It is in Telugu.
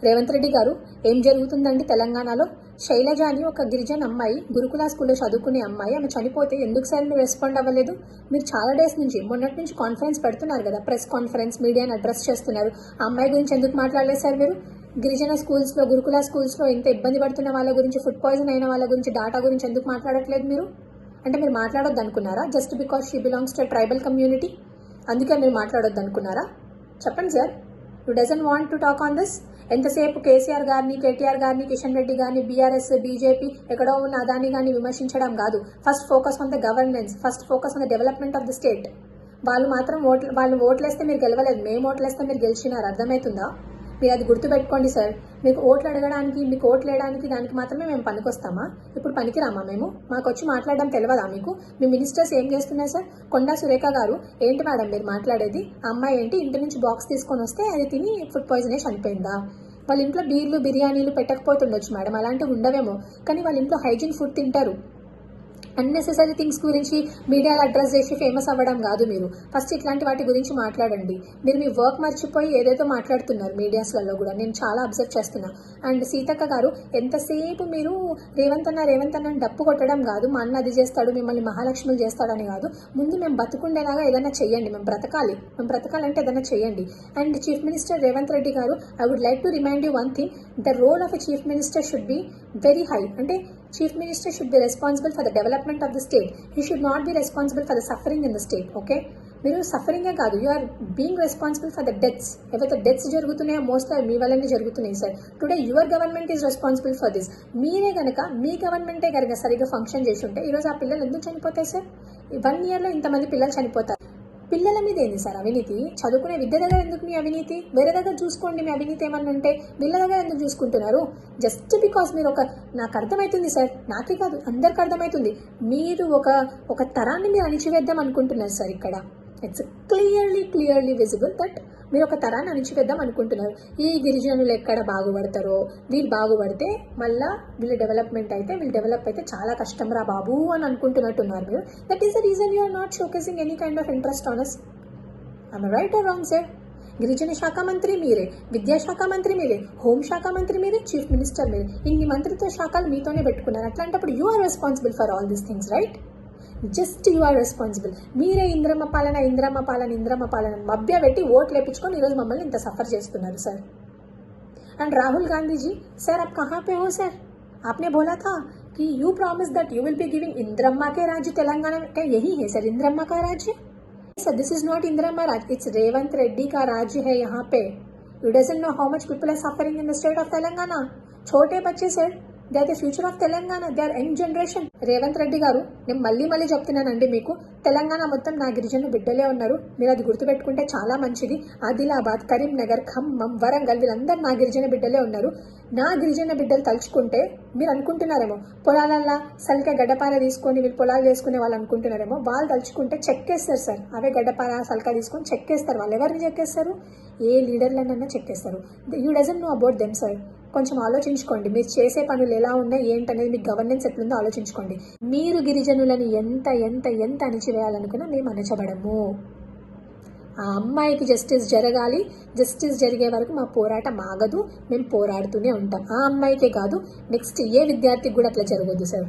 రేవంత్ రెడ్డి గారు, ఏం జరుగుతుందండి తెలంగాణలో? శైలజ అని ఒక గిరిజన అమ్మాయి, గురుకుల స్కూల్లో చదువుకునే అమ్మాయి, ఆమె చనిపోతే ఎందుకు సార్ మీరు రెస్పాండ్ అవ్వలేదు? మీరు చాలా డేస్ నుంచి, మొన్నటి నుంచి కాన్ఫరెన్స్ పెడుతున్నారు కదా, ప్రెస్ కాన్ఫరెన్స్, మీడియాని అడ్రస్ చేస్తున్నారు. ఆ అమ్మాయి గురించి ఎందుకు మాట్లాడలేదు సార్ మీరు? గిరిజన స్కూల్స్లో, గురుకుల స్కూల్స్లో ఇంత ఇబ్బంది పడుతున్న వాళ్ళ గురించి, ఫుడ్ పాయిజన్ అయిన వాళ్ళ గురించి, డాటా గురించి ఎందుకు మాట్లాడట్లేదు మీరు? అంటే మీరు మాట్లాడొద్దు అనుకున్నారా? Just because she belongs to tribal community, అందుకే మీరు మాట్లాడొద్దు అనుకున్నారా? చెప్పండి sir. You doesn't want to talk on this. ఎంతసేపు కేసీఆర్ గారిని, కేటీఆర్ గారిని, కిషన్ రెడ్డి గారిని, బీఆర్ఎస్, బీజేపీ, ఎక్కడో ఉన్న అదాని గారిని విమర్శించడం కాదు. First focus on the governance, first focus on the development of the state. వాళ్ళు ఓట్లేస్తే మీరు గెలవలేదు, మేము ఓట్లేస్తే మీరు గెలిచినారు. అర్థమవుతుందా? మీరు అది గుర్తుపెట్టుకోండి సార్. మీకు ఓట్లు అడగడానికి, మీకు ఓట్లు వేయడానికి దానికి మాత్రమే మేము పనికొస్తామా? ఇప్పుడు పనికిరామా మేము? మాకు వచ్చి మాట్లాడడం తెలియదా మీకు? మీ మినిస్టర్స్ ఏం చేస్తున్నారు సార్? కొండా సురేఖ గారు, ఏంటి మేడం మీరు మాట్లాడేది? ఆ అమ్మాయి ఏంటి ఇంటి నుంచి బాక్స్ తీసుకొని వస్తే అది తిని ఫుడ్ పాయిజన్ అయి చనిపోయిందా? వాళ్ళ ఇంట్లో బీర్లు, బిర్యానీలు పెట్టకపోతుండొచ్చు మేడం, అలాంటివి ఉండవేమో, కానీ వాళ్ళ ఇంట్లో హైజీన్ ఫుడ్ తింటారు. అన్నెసెసరీ థింగ్స్ గురించి మీడియాలో అడ్రస్ చేసి ఫేమస్ అవ్వడం కాదు. మీరు ఫస్ట్ ఇట్లాంటి వాటి గురించి మాట్లాడండి. మీరు మీ వర్క్ మర్చిపోయి ఏదేదో మాట్లాడుతున్నారు మీడియాస్లలో కూడా, నేను చాలా అబ్జర్వ్ చేస్తున్నా. అండ్ సీతక్క గారు, ఎంతసేపు మీరు రేవంత్ అన్న డప్పు కొట్టడం కాదు, మా అన్న అది చేస్తాడు, మిమ్మల్ని మహాలక్ష్ములు చేస్తాడని కాదు. ముందు మేము బతుకుండేలాగా ఏదైనా చెయ్యండి. మేము బ్రతకాలంటే ఏదైనా చెయ్యండి. And chief minister Revanth Reddy గారు, I would like to remind you one thing. The role of a chief minister should be very high. అంటే Chief Minister should be responsible for the development of the state. He should not be responsible for the suffering in the state. Okay? మీరు సఫరింగే కాదు, you are being responsible for the deaths. ఏవైతే డెత్స్ జరుగుతున్నాయో మోస్ట్ మీ వల్లనే జరుగుతున్నాయి sir. Today your government is responsible for this. మీరే కనుక, మీ గవర్నమెంటే కనుక సరిగ్గా ఫంక్షన్ చేసి ఉంటే ఈరోజు ఆ పిల్లలు ఎందుకు చనిపోతాయి సార్? 1 yearలో ఇంతమంది పిల్లలు చనిపోతారు. పిల్లల మీద ఏంది సార్ అవినీతి? చదువుకునే విద్య దగ్గర ఎందుకు మీ అవినీతి? వేరే దగ్గర చూసుకోండి మీ అవినీతి ఏమన్నా ఉంటే. వీళ్ళ దగ్గర ఎందుకు చూసుకుంటున్నారు? జస్ట్ బికాస్ మీరు నాకు అర్థమవుతుంది సార్, నాకే కాదు అందరికి అర్థమవుతుంది, మీరు ఒక తరాన్ని మీరు అణిచివేద్దాం అనుకుంటున్నారు సార్. ఇక్కడ ఇట్స్ క్లియర్లీ విజిబుల్ దట్ మీరు ఒక తరాన్ని అణిచివేద్దాం అనుకుంటున్నారు. ఈ గిరిజనులు ఎక్కడ బాగుపడతారో, వీళ్ళు బాగుపడితే మళ్ళీ వీళ్ళు డెవలప్ అయితే చాలా కష్టం రా బాబు అని అనుకుంటున్నట్టున్నారు మీరు. That is the reason you are not showcasing any kind of interest on us. I'm right or wrong sir? గిరిజన శాఖ మంత్రి మీరే, విద్యాశాఖ మంత్రి మీరే, హోంశాఖ మంత్రి మీరే, చీఫ్ మినిస్టర్ మీరే, ఇన్ని మంత్రిత్వ శాఖలు మీతోనే పెట్టుకున్నారు. అట్లాంటప్పుడు you are responsible for all these things, right? Just you are responsible. మీరే ఇంద్రమ్మ పాలన మభ్య పెట్టి ఓట్లు వేయించుకొని ఈరోజు మమ్మల్ని ఇంత సఫర్ చేస్తున్నారు sir. And Rahul Gandhi ji, sir आप कहाँ पे हो सर? आपने बोला था कि you promise that you will be giving Indiramma के राज्य तेलंगाना में. क्या यही है सर इंद्रम्मा का राज्य? Sir this is not Indiramma राज्य, इट्स रेवंत रेड्डी का राज्य है यहाँ पे. You doesn't know how much people are suffering in the state of Telangana. छोटे बच्चे sir, they are the future of Telangana, they are young generation. Revanth Reddy garu, నేను మళ్ళీ చెప్తున్నానండి మీకు, తెలంగాణ మొత్తం నా గిరిజన బిడ్డలే ఉన్నారు. మీరు అది గుర్తుపెట్టుకుంటే చాలా మంచిది. ఆదిలాబాద్, కరీంనగర్, ఖమ్మం, వరంగల్, వీళ్ళందరూ నా గిరిజన బిడ్డలే ఉన్నారు. నా గిరిజన బిడ్డలు తలుచుకుంటే మీరు అనుకుంటున్నారేమో పొలాలల్లా సలికే గడ్డపార తీసుకొని వీళ్ళు పొలాలు చేసుకునే వాళ్ళు అనుకుంటున్నారేమో. వాళ్ళు తలుచుకుంటే చెక్కేస్తారు సార్. అవే గడ్డపార సలికా తీసుకొని చెక్కేస్తారు. వాళ్ళు ఎవరిని చెక్కేస్తారు? ఏ లీడర్లనన్నా చెక్కేస్తారు. You doesn't know about them sir. కొంచెం ఆలోచించుకోండి. మీరు చేసే పనులు ఎలా ఉన్నాయి ఏంటనేది, మీకు గవర్నెన్స్ ఎట్లుందో ఆలోచించుకోండి. మీరు గిరిజనులను ఎంత అణిచివేయాలనుకున్నా మేము అణచబడము. ఆ అమ్మాయికి జస్టిస్ జరగాలి. జస్టిస్ జరిగే వరకు మా పోరాటం ఆగదు. మేము పోరాడుతూనే ఉంటాం. ఆ అమ్మాయికే కాదు, నెక్స్ట్ ఏ విద్యార్థికి కూడా అట్లా జరగదు సార్.